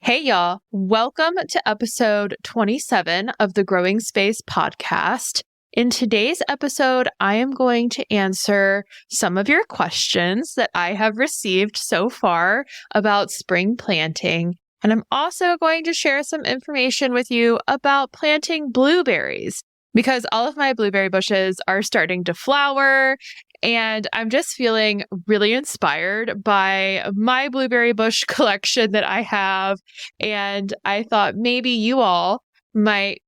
Hey, y'all. Welcome to episode 27 of the Growing Space podcast. In today's episode, I am going to answer some of your questions that I have received so far about spring planting. And I'm also going to share some information with you about planting blueberries because all of my blueberry bushes are starting to flower. And I'm just feeling really inspired by my blueberry bush collection that I have. And I thought maybe you all might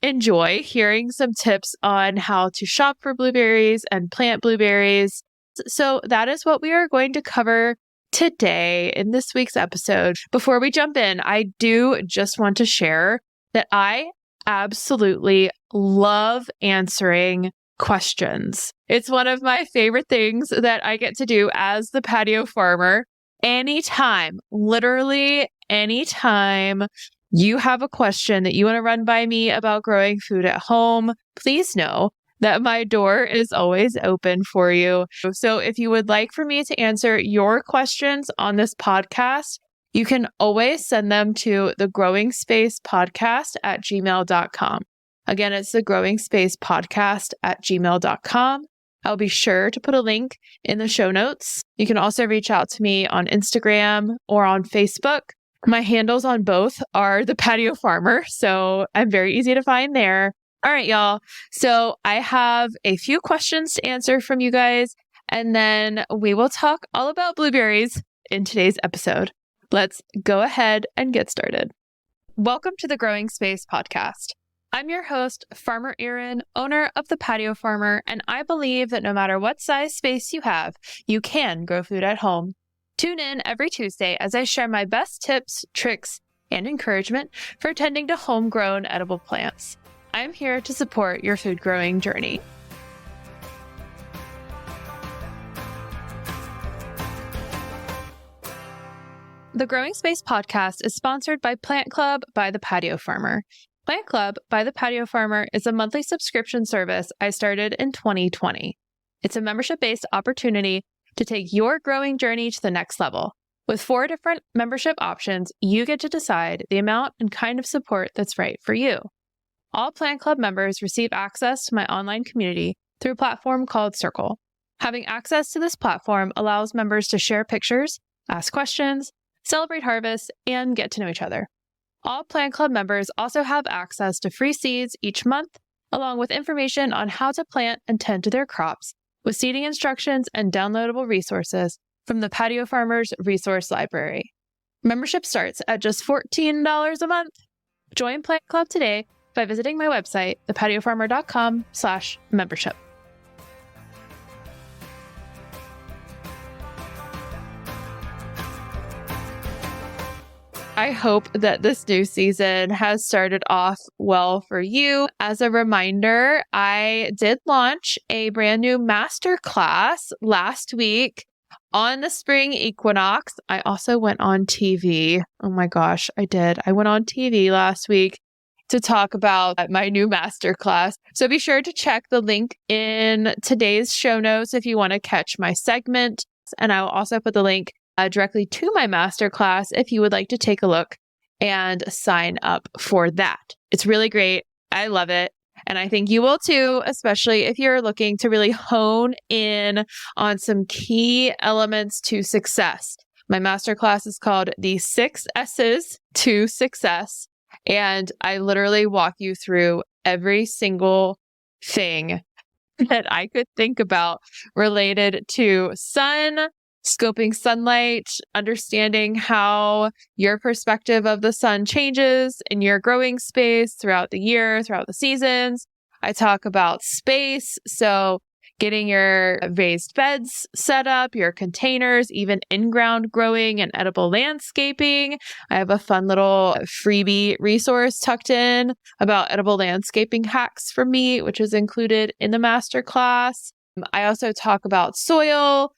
enjoy hearing some tips on how to shop for blueberries and plant blueberries. So that is what we are going to cover today in this week's episode. Before we jump in, I do just want to share that I absolutely love answering questions. It's one of my favorite things that I get to do as the patio farmer. Anytime, literally anytime you have a question that you want to run by me about growing food at home, please know that my door is always open for you. So if you would like for me to answer your questions on this podcast, you can always send them to the Growing Space Podcast at gmail.com. Again, it's the Growing Space Podcast at gmail.com. I'll be sure to put a link in the show notes. You can also reach out to me on Instagram or on Facebook. My handles on both are the Patio Farmer, so I'm very easy to find there. All right, y'all. So I have a few questions to answer from you guys, and then we will talk all about blueberries in today's episode. Let's go ahead and get started. Welcome to the Growing Space Podcast. I'm your host, Farmer Erin, owner of the Patio Farmer, and I believe that no matter what size space you have, you can grow food at home. Tune in every Tuesday as I share my best tips, tricks, and encouragement for tending to homegrown edible plants. I'm here to support your food growing journey. The Growing Space Podcast is sponsored by Plant Club by the Patio Farmer. Plant Club by the Patio Farmer is a monthly subscription service I started in 2020. It's a membership-based opportunity to take your growing journey to the next level. With 4 different membership options, you get to decide the amount and kind of support that's right for you. All Plant Club members receive access to my online community through a platform called Circle. Having access to this platform allows members to share pictures, ask questions, celebrate harvests, and get to know each other. All Plant Club members also have access to free seeds each month, along with information on how to plant and tend to their crops, with seeding instructions and downloadable resources from the Patio Farmers Resource Library. Membership starts at just $14 a month. Join Plant Club today by visiting my website, thepatiofarmer.com/membership. I hope that this new season has started off well for you. As a reminder, I did launch a brand new Masterclass last week on the spring equinox. I also went on TV. Oh my gosh, I did. I went on TV last week to talk about my new Masterclass. So be sure to check the link in today's show notes if you want to catch my segment. And I will also put the link directly to my masterclass if you would like to take a look and sign up for that. It's really great. I love it. And I think you will too, especially if you're looking to really hone in on some key elements to success. My masterclass is called the 6 S's to Success. And I literally walk you through every single thing that I could think about related to scoping sunlight, understanding how your perspective of the sun changes in your growing space throughout the year, throughout the seasons. I talk about space, so getting your raised beds set up, your containers, even in-ground growing and edible landscaping. I have a fun little freebie resource tucked in about edible landscaping hacks for me, which is included in the masterclass. I also talk about soil,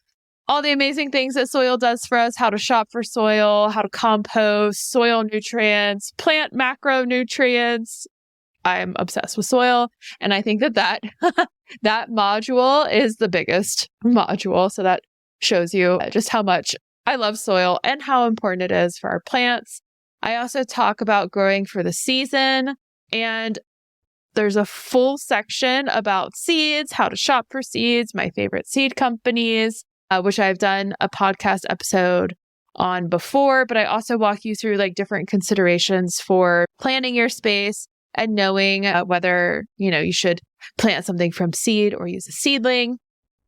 all the amazing things that soil does for us, how to shop for soil, how to compost, soil nutrients, plant macronutrients. I'm obsessed with soil. And I think that module is the biggest module. So that shows you just how much I love soil and how important it is for our plants. I also talk about growing for the season, and there's a full section about seeds, how to shop for seeds, my favorite seed companies, which I've done a podcast episode on before, but I also walk you through like different considerations for planning your space and knowing whether, you should plant something from seed or use a seedling.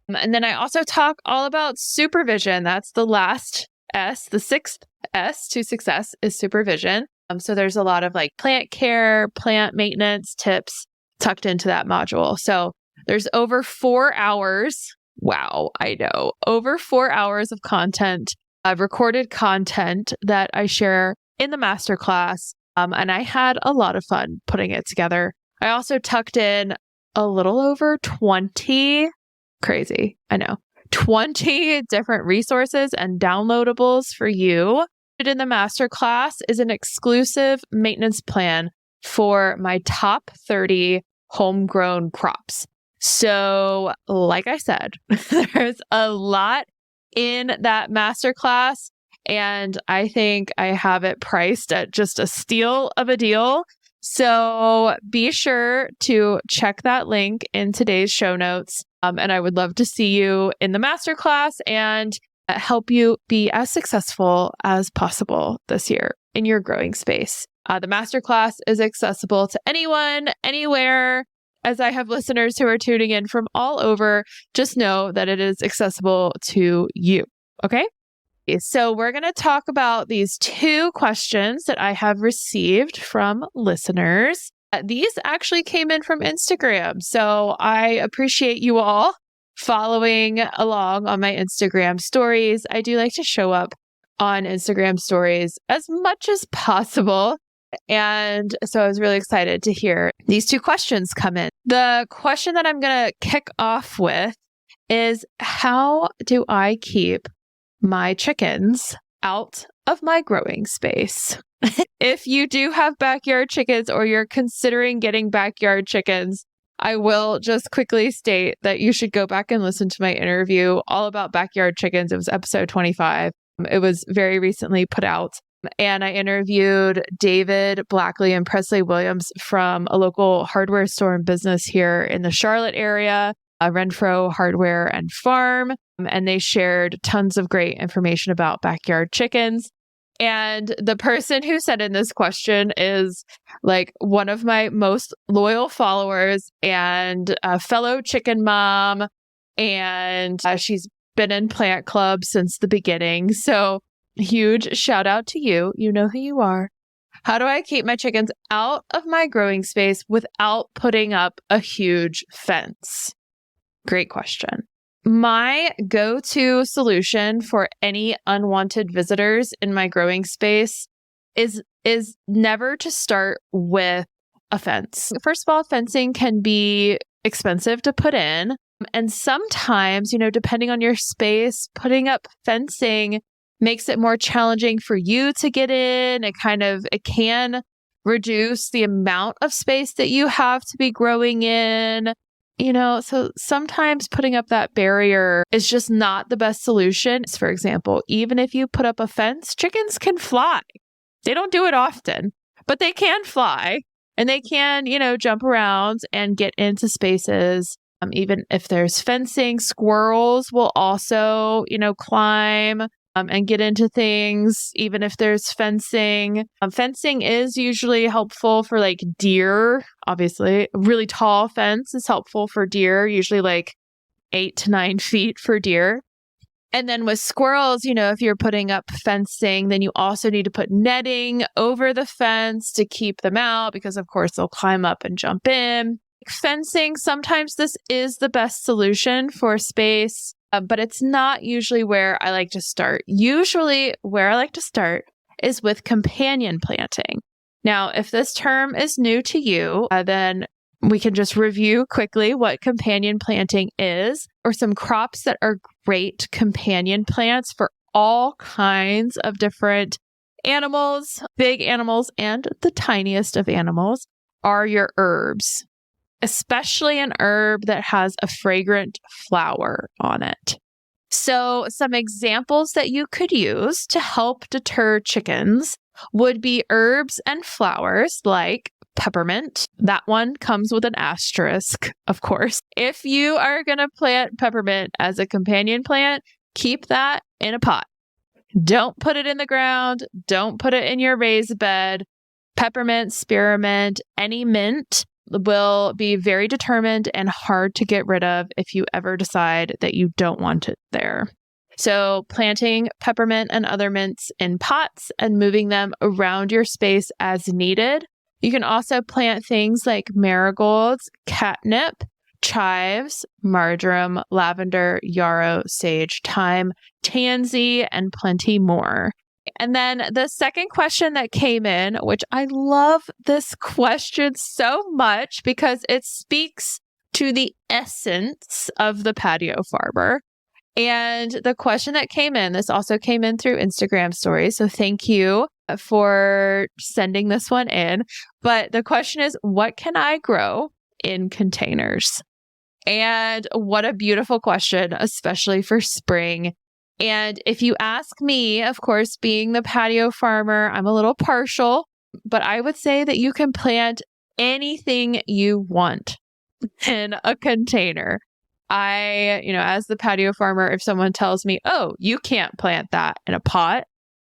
And then I also talk all about supervision. That's the last S. The sixth S to success is supervision. So there's a lot of like plant care, plant maintenance tips tucked into that module. So there's over 4 hours. Wow, I know. Over 4 hours of content, recorded content that I share in the masterclass. And I had a lot of fun putting it together. I also tucked in a little over 20, crazy, I know, 20 different resources and downloadables for you. In the masterclass is an exclusive maintenance plan for my top 30 homegrown crops. So, like I said, there's a lot in that masterclass, and I think I have it priced at just a steal of a deal. So be sure to check that link in today's show notes. And I would love to see you in the masterclass and help you be as successful as possible this year in your growing space. The masterclass is accessible to anyone, anywhere. As I have listeners who are tuning in from all over, just know that it is accessible to you. Okay? So we're going to talk about these 2 questions that I have received from listeners. These actually came in from Instagram. So I appreciate you all following along on my Instagram stories. I do like to show up on Instagram stories as much as possible. And so I was really excited to hear these 2 questions come in. The question that I'm going to kick off with is, how do I keep my chickens out of my growing space? If you do have backyard chickens or you're considering getting backyard chickens, I will just quickly state that you should go back and listen to my interview all about backyard chickens. It was episode 25. It was very recently put out. And I interviewed David Blackley and Presley Williams from a local hardware store and business here in the Charlotte area, Renfro Hardware and Farm. And they shared tons of great information about backyard chickens. And the person who sent in this question is like one of my most loyal followers and a fellow chicken mom. And she's been in Plant Club since the beginning. So huge shout out to you. You know who you are. How do I keep my chickens out of my growing space without putting up a huge fence? Great question. My go-to solution for any unwanted visitors in my growing space is never to start with a fence. First of all, fencing can be expensive to put in. And sometimes, depending on your space, putting up fencing makes it more challenging for you to get in. It can reduce the amount of space that you have to be growing in. So sometimes putting up that barrier is just not the best solution. For example, even if you put up a fence, chickens can fly. They don't do it often, but they can fly and they can, jump around and get into spaces. Even if there's fencing, squirrels will also, climb and get into things, even if there's fencing. Fencing is usually helpful for like deer. Obviously, a really tall fence is helpful for deer, usually like 8 to 9 feet for deer. And then with squirrels, if you're putting up fencing, then you also need to put netting over the fence to keep them out because, of course, they'll climb up and jump in. Fencing, sometimes this is the best solution for space. But it's not usually where I like to start. Usually where I like to start is with companion planting. Now, if this term is new to you, then we can just review quickly what companion planting is, or some crops that are great companion plants for all kinds of different animals. Big animals and the tiniest of animals are your herbs, especially an herb that has a fragrant flower on it. So some examples that you could use to help deter chickens would be herbs and flowers like peppermint. That one comes with an asterisk, of course. If you are going to plant peppermint as a companion plant, keep that in a pot. Don't put it in the ground. Don't put it in your raised bed. Peppermint, spearmint, any mint will be very determined and hard to get rid of if you ever decide that you don't want it there. So planting peppermint and other mints in pots and moving them around your space as needed. You can also plant things like marigolds, catnip, chives, marjoram, lavender, yarrow, sage, thyme, tansy, and plenty more. And then the second question that came in, which I love this question so much because it speaks to the essence of the patio farmer. And the question that came in, this also came in through Instagram stories. So thank you for sending this one in. But the question is, what can I grow in containers? And what a beautiful question, especially for spring. And if you ask me, of course, being the patio farmer, I'm a little partial, but I would say that you can plant anything you want in a container. As the patio farmer, if someone tells me, oh, you can't plant that in a pot,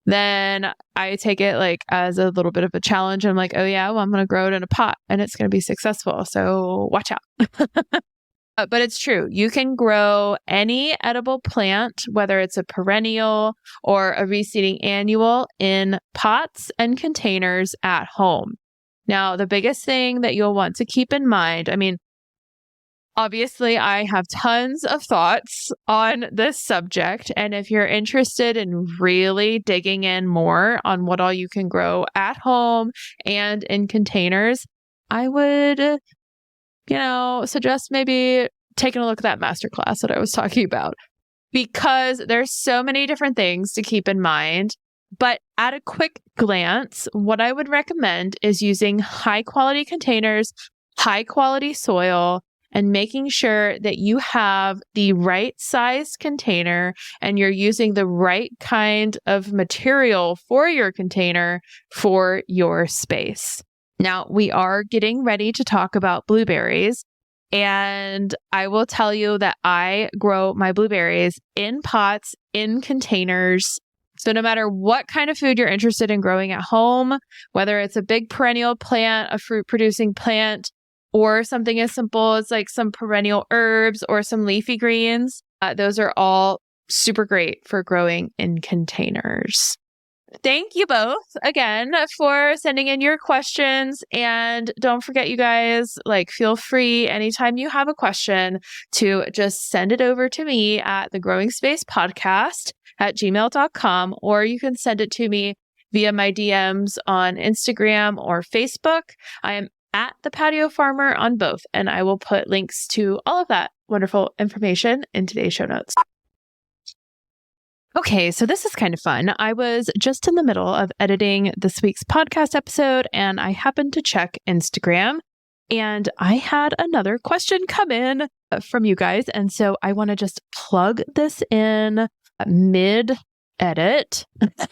then I take it like as a little bit of a challenge. I'm like, oh yeah, well, I'm going to grow it in a pot and it's going to be successful. So watch out. But it's true. You can grow any edible plant, whether it's a perennial or a reseeding annual, in pots and containers at home. Now, the biggest thing that you'll want to keep in mind, obviously, I have tons of thoughts on this subject. And if you're interested in really digging in more on what all you can grow at home and in containers, I would, suggest maybe taking a look at that masterclass that I was talking about, because there's so many different things to keep in mind. But at a quick glance, what I would recommend is using high quality containers, high quality soil, and making sure that you have the right size container and you're using the right kind of material for your container for your space. Now, we are getting ready to talk about blueberries, and I will tell you that I grow my blueberries in pots, in containers. So no matter what kind of food you're interested in growing at home, whether it's a big perennial plant, a fruit-producing plant, or something as simple as like some perennial herbs or some leafy greens, those are all super great for growing in containers. Thank you both again for sending in your questions. And don't forget, you guys, feel free anytime you have a question to just send it over to me at thegrowingspacepodcast@gmail.com, or you can send it to me via my DMs on Instagram or Facebook. I am at the Patio Farmer on both, and I will put links to all of that wonderful information in today's show notes. Okay, so this is kind of fun. I was just in the middle of editing this week's podcast episode, and I happened to check Instagram, and I had another question come in from you guys. And so I want to just plug this in mid-edit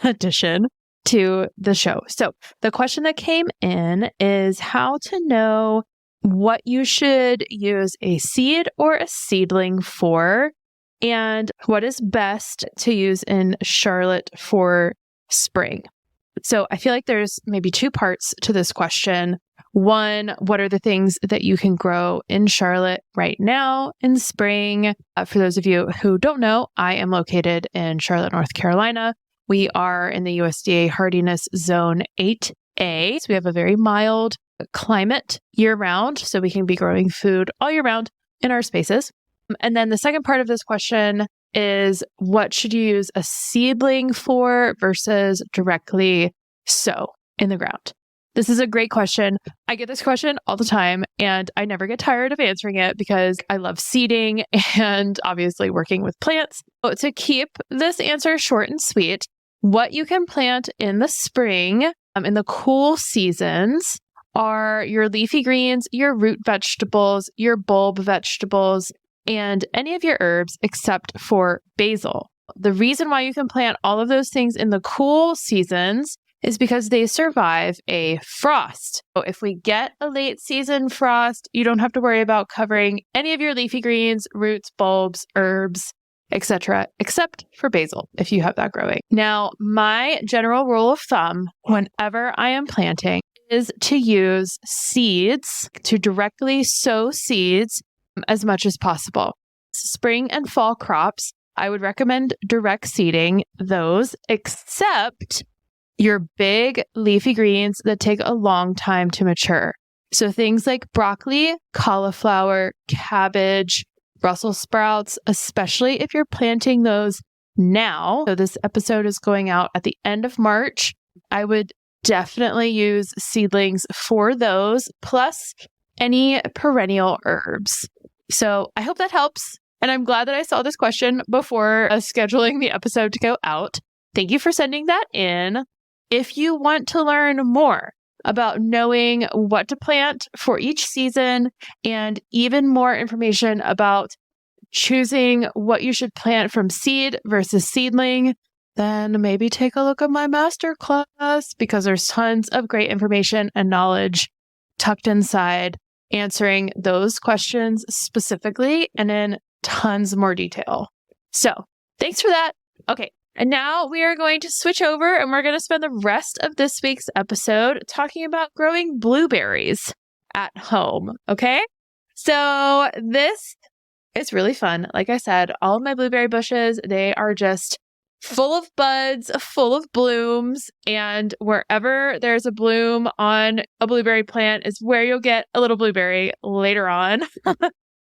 addition to the show. So the question that came in is how to know what you should use a seed or a seedling for, and what is best to use in Charlotte for spring. So I feel like there's maybe two parts to this question. One, what are the things that you can grow in Charlotte right now in spring? For those of you who don't know, I am located in Charlotte, North Carolina. We are in the USDA Hardiness Zone 8A. So we have a very mild climate year round, so we can be growing food all year round in our spaces. And then the second part of this question is, what should you use a seedling for versus directly sow in the ground? This is a great question. I get this question all the time, and I never get tired of answering it because I love seeding and obviously working with plants. So to keep this answer short and sweet, what you can plant in the spring, in the cool seasons, are your leafy greens, your root vegetables, your bulb vegetables, and any of your herbs except for basil. The reason why you can plant all of those things in the cool seasons is because they survive a frost. So if we get a late season frost, you don't have to worry about covering any of your leafy greens, roots, bulbs, herbs, etc., except for basil, if you have that growing. Now, my general rule of thumb whenever I am planting is to use seeds, to directly sow seeds as much as possible. Spring and fall crops, I would recommend direct seeding those, except your big leafy greens that take a long time to mature. So things like broccoli, cauliflower, cabbage, Brussels sprouts, especially if you're planting those now. So this episode is going out at the end of March. I would definitely use seedlings for those, plus any perennial herbs. So I hope that helps. And I'm glad that I saw this question before scheduling the episode to go out. Thank you for sending that in. If you want to learn more about knowing what to plant for each season and even more information about choosing what you should plant from seed versus seedling, then maybe take a look at my masterclass, because there's tons of great information and knowledge tucked inside answering those questions specifically and in tons more detail. So thanks for that. Okay. And now we are going to switch over and we're going to spend the rest of this week's episode talking about growing blueberries at home. Okay. So this is really fun. Like I said, all of my blueberry bushes, they are just full of buds, full of blooms. And wherever there's a bloom on a blueberry plant is where you'll get a little blueberry later on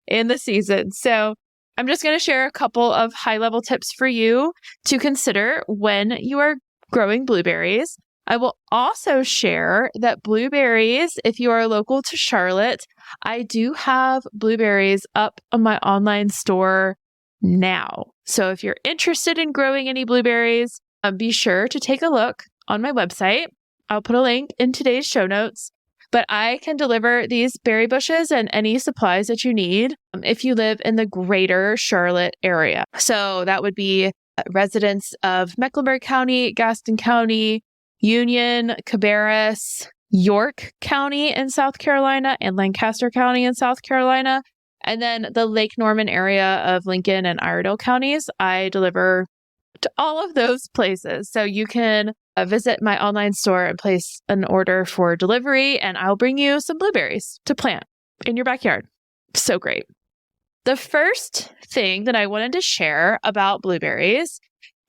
in the season. So I'm just going to share a couple of high-level tips for you to consider when you are growing blueberries. I will also share that blueberries, if you are local to Charlotte, I do have blueberries up on my online store now. So if you're interested in growing any blueberries, be sure to take a look on my website. I'll put a link in today's show notes. But I can deliver these berry bushes and any supplies that you need if you live in the greater Charlotte area. So that would be residents of Mecklenburg County, Gaston County, Union, Cabarrus, York County in South Carolina, and Lancaster County in South Carolina. And then the Lake Norman area of Lincoln and Iredell counties, I deliver to all of those places. So you can visit my online store and place an order for delivery, and I'll bring you some blueberries to plant in your backyard. So great. The first thing that I wanted to share about blueberries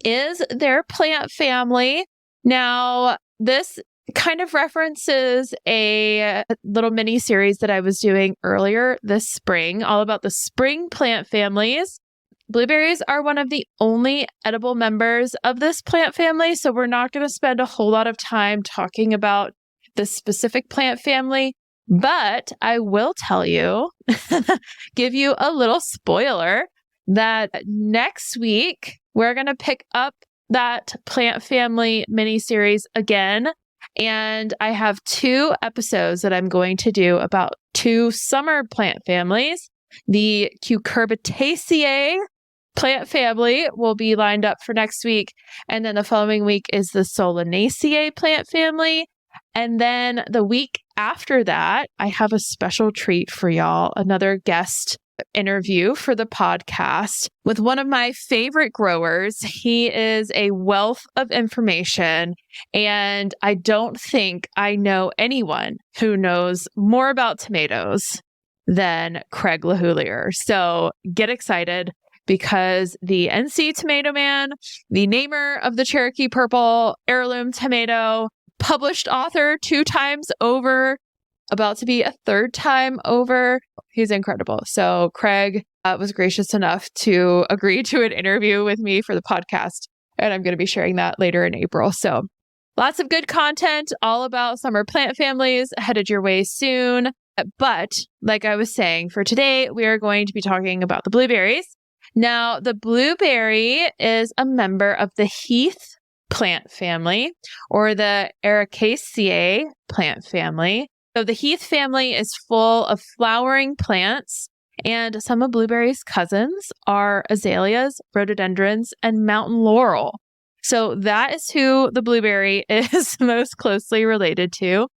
is their plant family. Now, this kind of references a little mini series that I was doing earlier this spring, all about the spring plant families. Blueberries are one of the only edible members of this plant family, so we're not going to spend a whole lot of time talking about this specific plant family, but I will tell you, give you a little spoiler, that next week we're going to pick up that plant family mini-series again, and I have 2 episodes that I'm going to do about 2 summer plant families. The Cucurbitaceae plant family will be lined up for next week. And then the following week is the Solanaceae plant family. And then the week after that, I have a special treat for y'all, another guest interview for the podcast with one of my favorite growers. He is a wealth of information, and I don't think I know anyone who knows more about tomatoes than Craig LaHoulier. So get excited, because the NC Tomato Man, the namer of the Cherokee Purple heirloom tomato, published author 2 times over, about to be a 3rd time over. He's incredible. So Craig was gracious enough to agree to an interview with me for the podcast, and I'm going to be sharing that later in April. So lots of good content all about summer plant families headed your way soon. But like I was saying, for today, we are going to be talking about the blueberries. Now, the blueberry is a member of the heath plant family, or the Ericaceae plant family. So the heath family is full of flowering plants, and some of blueberry's cousins are azaleas, rhododendrons, and mountain laurel. So that is who the blueberry is most closely related to.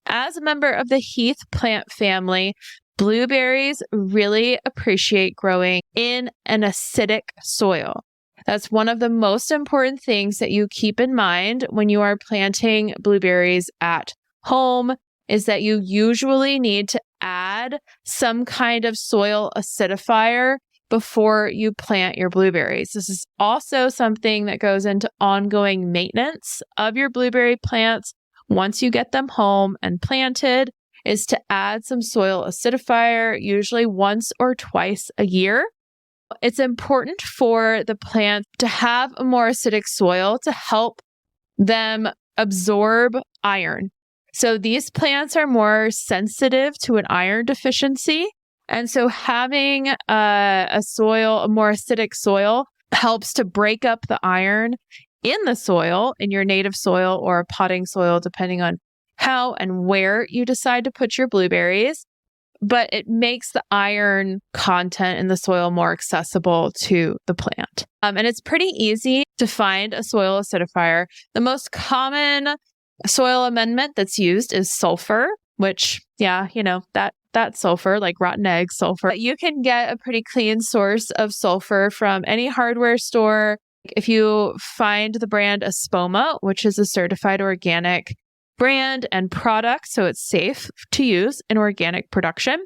As a member of the heath plant family, blueberries really appreciate growing in an acidic soil. That's one of the most important things that you keep in mind when you are planting blueberries at home is that you usually need to add some kind of soil acidifier before you plant your blueberries. This is also something that goes into ongoing maintenance of your blueberry plants once you get them home and planted, is to add some soil acidifier, usually once or twice a year. It's important for the plant to have a more acidic soil to help them absorb iron. So these plants are more sensitive to an iron deficiency. And so having a more acidic soil helps to break up the iron in the soil, in your native soil or a potting soil, depending on how and where you decide to put your blueberries. But it makes the iron content in the soil more accessible to the plant. And it's pretty easy to find a soil acidifier. The most common soil amendment that's used is sulfur, which, that sulfur, like rotten egg sulfur. You can get a pretty clean source of sulfur from any hardware store. If you find the brand Espoma, which is a certified organic brand and product, so it's safe to use in organic production.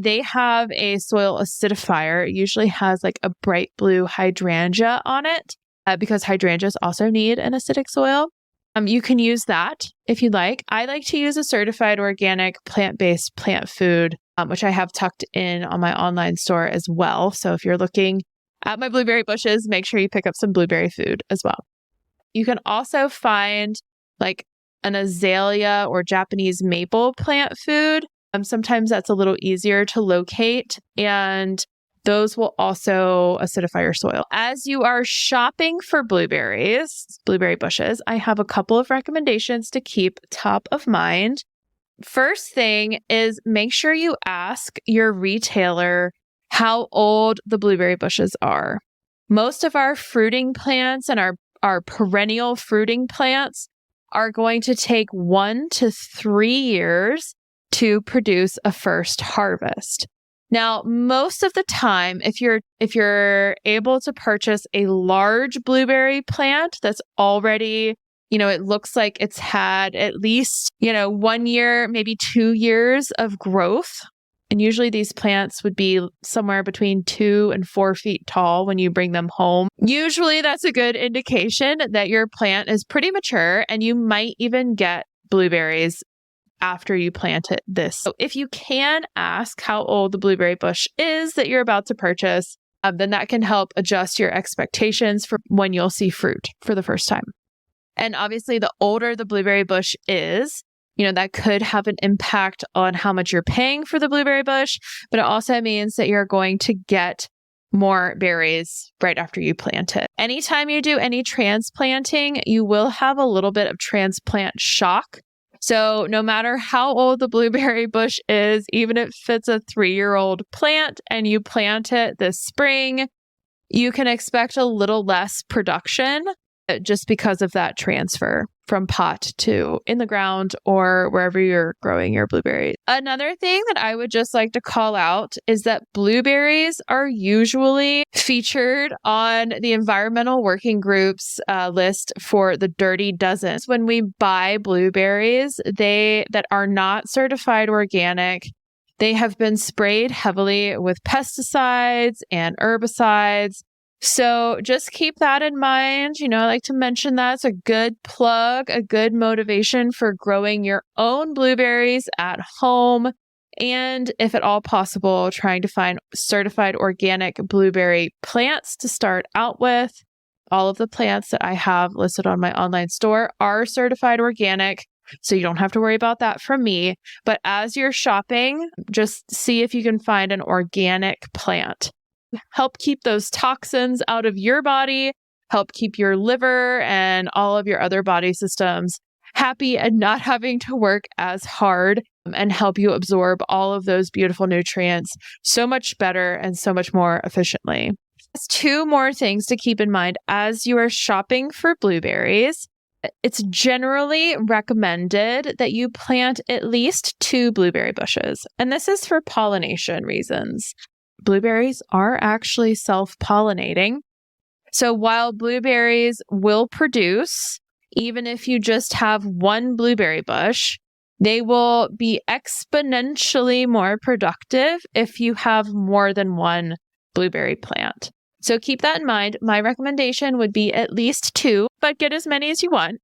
They have a soil acidifier. It usually has like a bright blue hydrangea on it because hydrangeas also need an acidic soil. You can use that if you like. I like to use a certified organic plant-based plant food, which I have tucked in on my online store as well. So if you're looking at my blueberry bushes, make sure you pick up some blueberry food as well. You can also find like an azalea or Japanese maple plant food. Sometimes that's a little easier to locate, and those will also acidify your soil. As you are shopping for blueberry bushes, I have a couple of recommendations to keep top of mind. First thing is make sure you ask your retailer how old the blueberry bushes are. Most of our fruiting plants and our perennial fruiting plants are going to take 1 to 3 years to produce a first harvest. Now, most of the time, if you're able to purchase a large blueberry plant that's already, it looks like it's had at least, 1 year, maybe 2 years of growth. And usually these plants would be somewhere between 2 and 4 feet tall when you bring them home. Usually that's a good indication that your plant is pretty mature and you might even get blueberries after you plant it this. So if you can ask how old the blueberry bush is that you're about to purchase, then that can help adjust your expectations for when you'll see fruit for the first time. And obviously the older the blueberry bush is, that could have an impact on how much you're paying for the blueberry bush, but it also means that you're going to get more berries right after you plant it. Anytime you do any transplanting, you will have a little bit of transplant shock. So no matter how old the blueberry bush is, even if it's a 3-year-old plant and you plant it this spring, you can expect a little less production just because of that transfer from pot to in the ground or wherever you're growing your blueberries. Another thing that I would just like to call out is that blueberries are usually featured on the Environmental Working Group's list for the Dirty Dozens. When we buy blueberries, that are not certified organic, they have been sprayed heavily with pesticides and herbicides. So just keep that in mind. I like to mention that's a good plug, a good motivation for growing your own blueberries at home. And if at all possible, trying to find certified organic blueberry plants to start out with. All of the plants that I have listed on my online store are certified organic, so you don't have to worry about that from me. But as you're shopping, just see if you can find an organic plant. Help keep those toxins out of your body, help keep your liver and all of your other body systems happy and not having to work as hard, and help you absorb all of those beautiful nutrients so much better and so much more efficiently. Two more things to keep in mind as you are shopping for blueberries. It's generally recommended that you plant at least 2 blueberry bushes, and this is for pollination reasons. Blueberries are actually self-pollinating. So while blueberries will produce, even if you just have one blueberry bush, they will be exponentially more productive if you have more than one blueberry plant. So keep that in mind. My recommendation would be at least 2, but get as many as you want.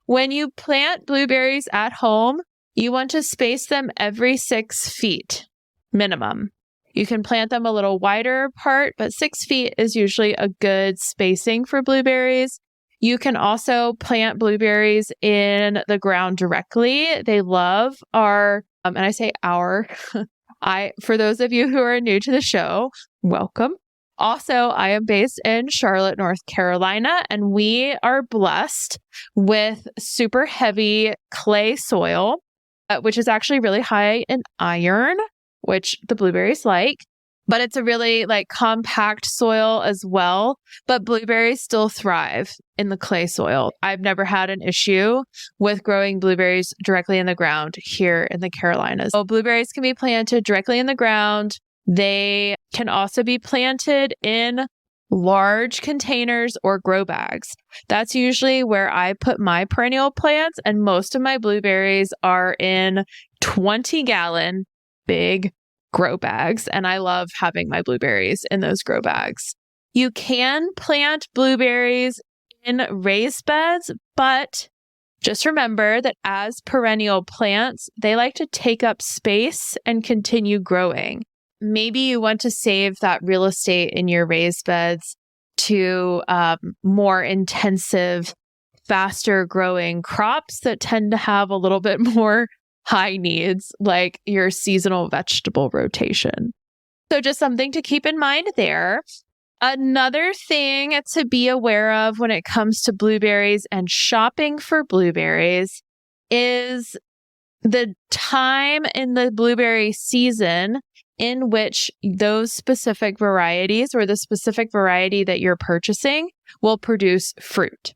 When you plant blueberries at home, you want to space them every 6 feet minimum. You can plant them a little wider apart, but 6 feet is usually a good spacing for blueberries. You can also plant blueberries in the ground directly. They love our, and I say our, for those of you who are new to the show, welcome. Also, I am based in Charlotte, North Carolina, and we are blessed with super heavy clay soil, which is actually really high in iron, which the blueberries like, but it's a really compact soil as well. But blueberries still thrive in the clay soil. I've never had an issue with growing blueberries directly in the ground here in the Carolinas. So blueberries can be planted directly in the ground. They can also be planted in large containers or grow bags. That's usually where I put my perennial plants, and most of my blueberries are in 20-gallon big grow bags, and I love having my blueberries in those grow bags. You can plant blueberries in raised beds, but just remember that as perennial plants, they like to take up space and continue growing. Maybe you want to save that real estate in your raised beds to more intensive, faster growing crops that tend to have a little bit more high needs, like your seasonal vegetable rotation. So just something to keep in mind there. Another thing to be aware of when it comes to blueberries and shopping for blueberries is the time in the blueberry season in which those specific varieties or the specific variety that you're purchasing will produce fruit.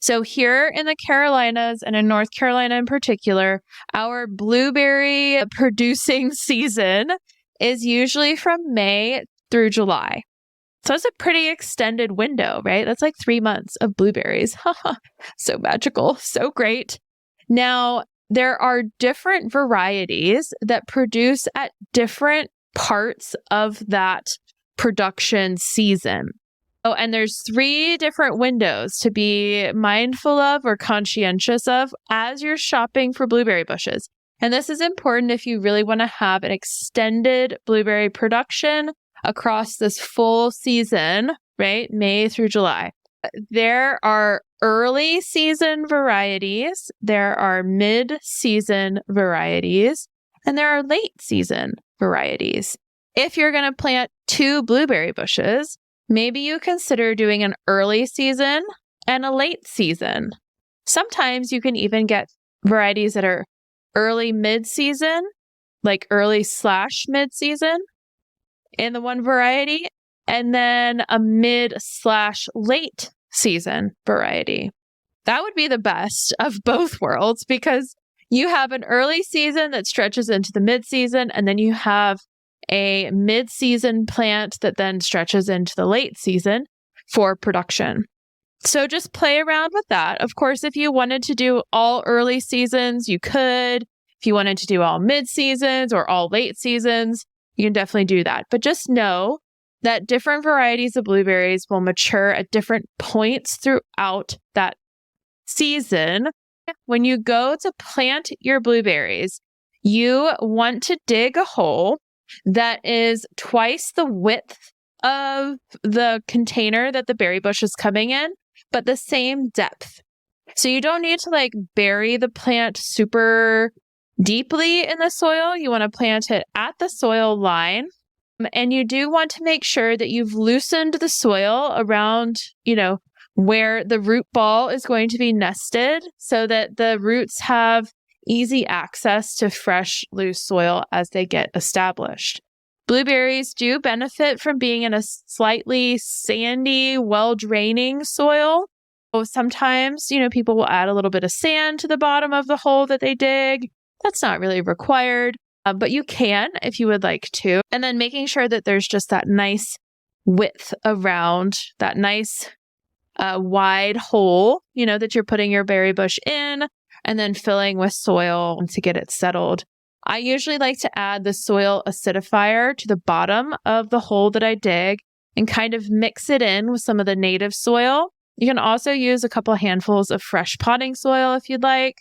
So here in the Carolinas and in North Carolina in particular, our blueberry producing season is usually from May through July. So it's a pretty extended window, right? That's like 3 months of blueberries. So magical, so great. Now, there are different varieties that produce at different parts of that production season. Oh, and there's 3 different windows to be mindful of or conscientious of as you're shopping for blueberry bushes. And this is important if you really want to have an extended blueberry production across this full season, right? May through July. There are early season varieties, there are mid-season varieties, and there are late season varieties. If you're going to plant 2 blueberry bushes, maybe you consider doing an early season and a late season. Sometimes you can even get varieties that are early mid-season, like early/mid-season in the one variety, and then a mid/late season variety. That would be the best of both worlds because you have an early season that stretches into the mid-season, and then you have a mid-season plant that then stretches into the late season for production. So just play around with that. Of course, if you wanted to do all early seasons, you could. If you wanted to do all mid-seasons or all late seasons, you can definitely do that. But just know that different varieties of blueberries will mature at different points throughout that season. When you go to plant your blueberries, you want to dig a hole that is twice the width of the container that the berry bush is coming in, but the same depth. So you don't need to bury the plant super deeply in the soil. You want to plant it at the soil line. And you do want to make sure that you've loosened the soil around, where the root ball is going to be nested so that the roots have easy access to fresh, loose soil as they get established. Blueberries do benefit from being in a slightly sandy, well-draining soil. So sometimes, people will add a little bit of sand to the bottom of the hole that they dig. That's not really required, but you can if you would like to. And then making sure that there's just that nice width around that nice wide hole, that you're putting your berry bush in and then filling with soil to get it settled. I usually like to add the soil acidifier to the bottom of the hole that I dig and kind of mix it in with some of the native soil. You can also use a couple handfuls of fresh potting soil if you'd like.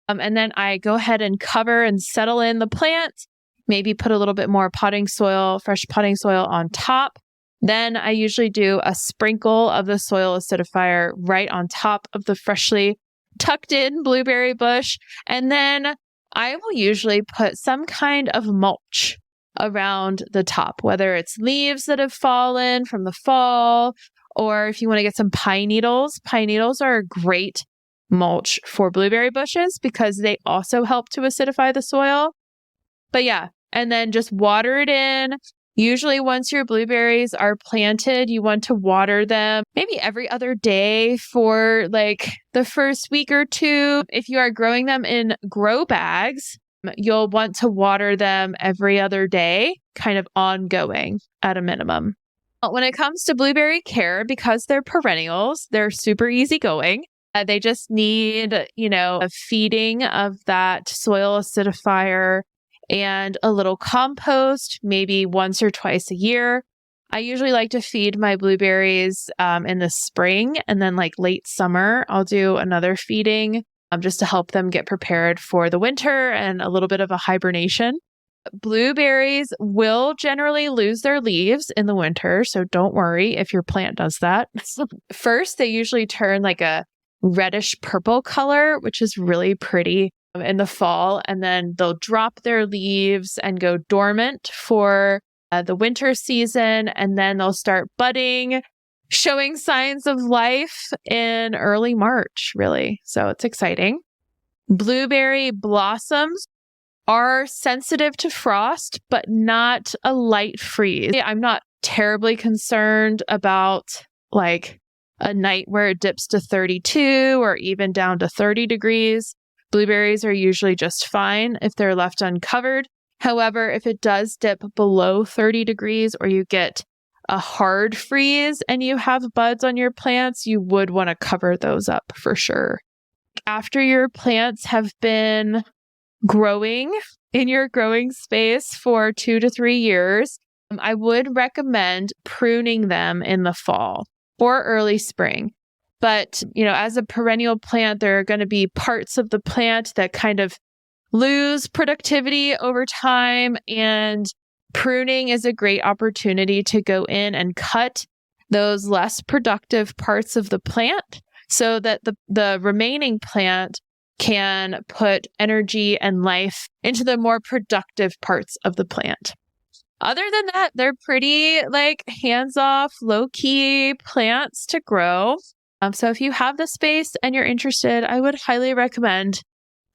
And then I go ahead and cover and settle in the plant, maybe put a little bit more fresh potting soil on top. Then I usually do a sprinkle of the soil acidifier right on top of the freshly tucked in blueberry bush. And then I will usually put some kind of mulch around the top, whether it's leaves that have fallen from the fall, or if you want to get some pine needles. Pine needles are a great mulch for blueberry bushes because they also help to acidify the soil. But yeah, and then just water it in. Usually once your blueberries are planted, you want to water them maybe every other day for like the first week or two. If you are growing them in grow bags, you'll want to water them every other day, kind of ongoing at a minimum. When it comes to blueberry care, because they're perennials, they're super easygoing. They just need, a feeding of that soil acidifier and a little compost, maybe once or twice a year. I usually like to feed my blueberries in the spring, and then like late summer, I'll do another feeding just to help them get prepared for the winter and a little bit of a hibernation. Blueberries will generally lose their leaves in the winter, so don't worry if your plant does that. First, they usually turn like a reddish purple color, which is really pretty in the fall, and then they'll drop their leaves and go dormant for the winter season, and then they'll start budding, showing signs of life in early March, really. So it's exciting. Blueberry blossoms are sensitive to frost, but not a light freeze. I'm not terribly concerned about like a night where it dips to 32 or even down to 30 degrees. Blueberries are usually just fine if they're left uncovered. However, if it does dip below 30 degrees or you get a hard freeze and you have buds on your plants, you would want to cover those up for sure. After your plants have been growing in your growing space for 2 to 3 years, I would recommend pruning them in the fall or early spring. But, as a perennial plant, there are going to be parts of the plant that kind of lose productivity over time, and pruning is a great opportunity to go in and cut those less productive parts of the plant so that the remaining plant can put energy and life into the more productive parts of the plant. Other than that, they're pretty like hands-off, low-key plants to grow. So if you have the space and you're interested, I would highly recommend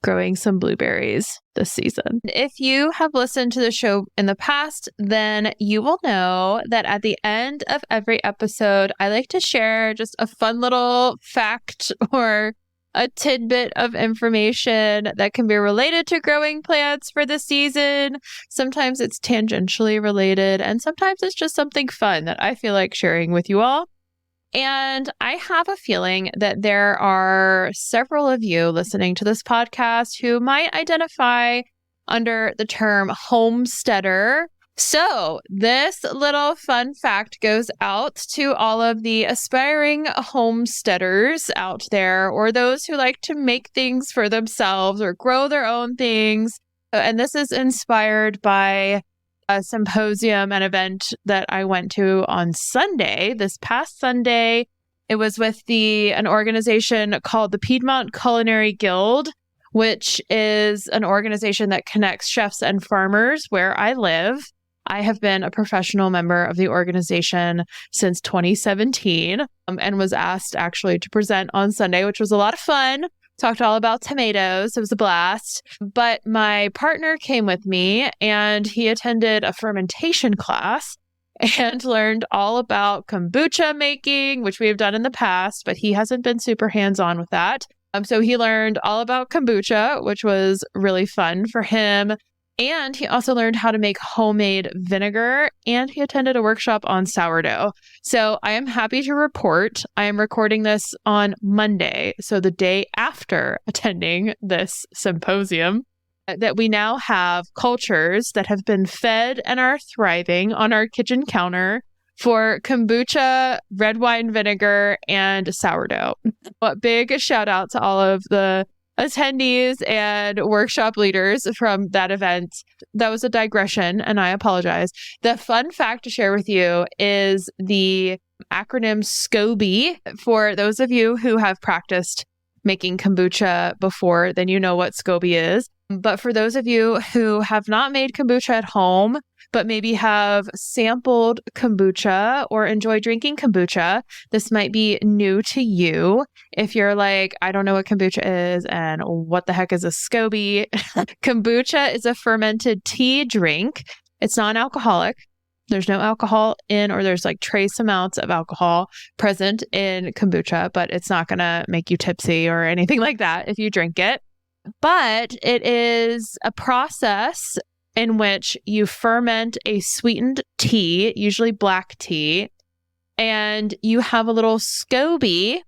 growing some blueberries this season. If you have listened to the show in the past, then you will know that at the end of every episode, I like to share just a fun little fact or a tidbit of information that can be related to growing plants for the season. Sometimes it's tangentially related, and sometimes it's just something fun that I feel like sharing with you all. And I have a feeling that there are several of you listening to this podcast who might identify under the term homesteader. So this little fun fact goes out to all of the aspiring homesteaders out there, or those who like to make things for themselves or grow their own things. And this is inspired by a symposium, an event that I went to on Sunday, this past Sunday. It was with an organization called the Piedmont Culinary Guild, which is an organization that connects chefs and farmers where I live. I have been a professional member of the organization since 2017 and was asked actually to present on Sunday, which was a lot of fun. talked all about tomatoes. It was a blast. But my partner came with me and he attended a fermentation class and learned all about kombucha making, which we have done in the past, but he hasn't been super hands-on with that. So he learned all about kombucha, which was really fun for him. And he also learned how to make homemade vinegar, and he attended a workshop on sourdough. So I am happy to report I am recording this on Monday, so the day after attending this symposium, that we now have cultures that have been fed and are thriving on our kitchen counter for kombucha, red wine vinegar, and sourdough. But big shout out to all of the attendees and workshop leaders from that event. That was a digression, and I apologize. The fun fact to share with you is the acronym SCOBY. For those of you who have practiced making kombucha before, then you know what SCOBY is. But for those of you who have not made kombucha at home, but maybe have sampled kombucha or enjoy drinking kombucha, this might be new to you. If you're like, I don't know what kombucha is and what the heck is a SCOBY? Kombucha is a fermented tea drink. It's non-alcoholic. There's no alcohol in, or there's like trace amounts of alcohol present in kombucha, but it's not going to make you tipsy or anything like that if you drink it. But it is a process in which you ferment a sweetened tea, usually black tea, and you have a little SCOBY,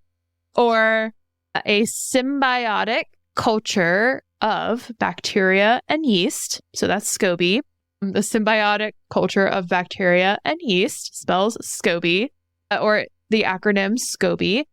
or a symbiotic culture of bacteria and yeast. So that's SCOBY. The symbiotic culture of bacteria and yeast spells SCOBY, or the acronym SCOBY.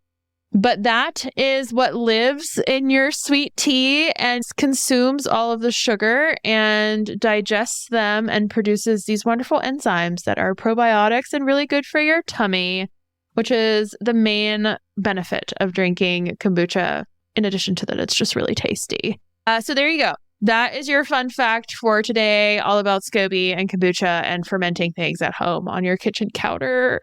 But that is what lives in your sweet tea and consumes all of the sugar and digests them and produces these wonderful enzymes that are probiotics and really good for your tummy, which is the main benefit of drinking kombucha, in addition to that it's just really tasty. So there you go. That is your fun fact for today, all about SCOBY and kombucha and fermenting things at home on your kitchen counter.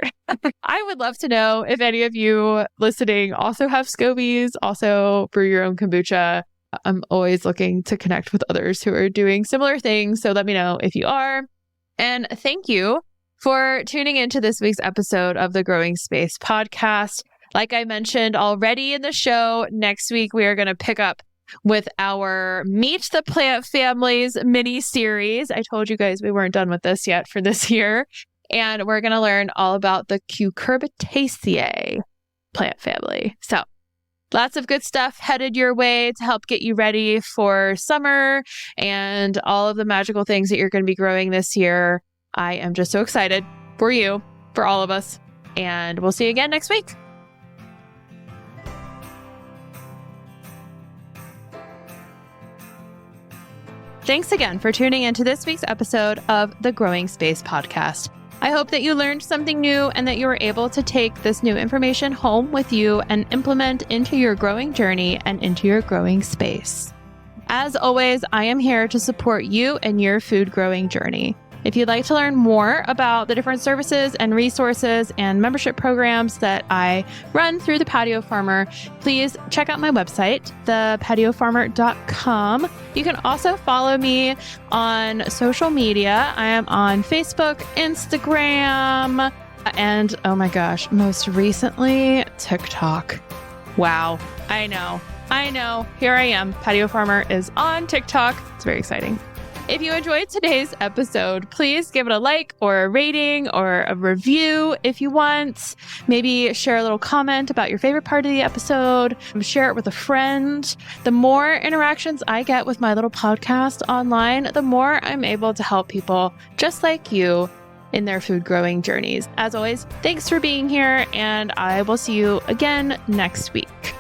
I would love to know if any of you listening also have SCOBYs, also brew your own kombucha. I'm always looking to connect with others who are doing similar things, so let me know if you are. And thank you for tuning into this week's episode of the Growing Space podcast. Like I mentioned already in the show, next week we are going to pick up with our Meet the Plant Families mini-series. I told you guys we weren't done with this yet for this year. And we're going to learn all about the Cucurbitaceae plant family. So lots of good stuff headed your way to help get you ready for summer and all of the magical things that you're going to be growing this year. I am just so excited for you, for all of us. And we'll see you again next week. Thanks again for tuning into this week's episode of the Growing Space podcast. I hope that you learned something new and that you were able to take this new information home with you and implement into your growing journey and into your growing space. As always, I am here to support you and your food growing journey. If you'd like to learn more about the different services and resources and membership programs that I run through the Patio Farmer, please check out my website, thepatiofarmer.com. You can also follow me on social media. I am on Facebook, Instagram, and oh my gosh, most recently, TikTok. Wow. I know. Here I am. Patio Farmer is on TikTok. It's very exciting. If you enjoyed today's episode, please give it a like or a rating or a review if you want. Maybe share a little comment about your favorite part of the episode. Share it with a friend. The more interactions I get with my little podcast online, the more I'm able to help people just like you in their food growing journeys. As always, thanks for being here, and I will see you again next week.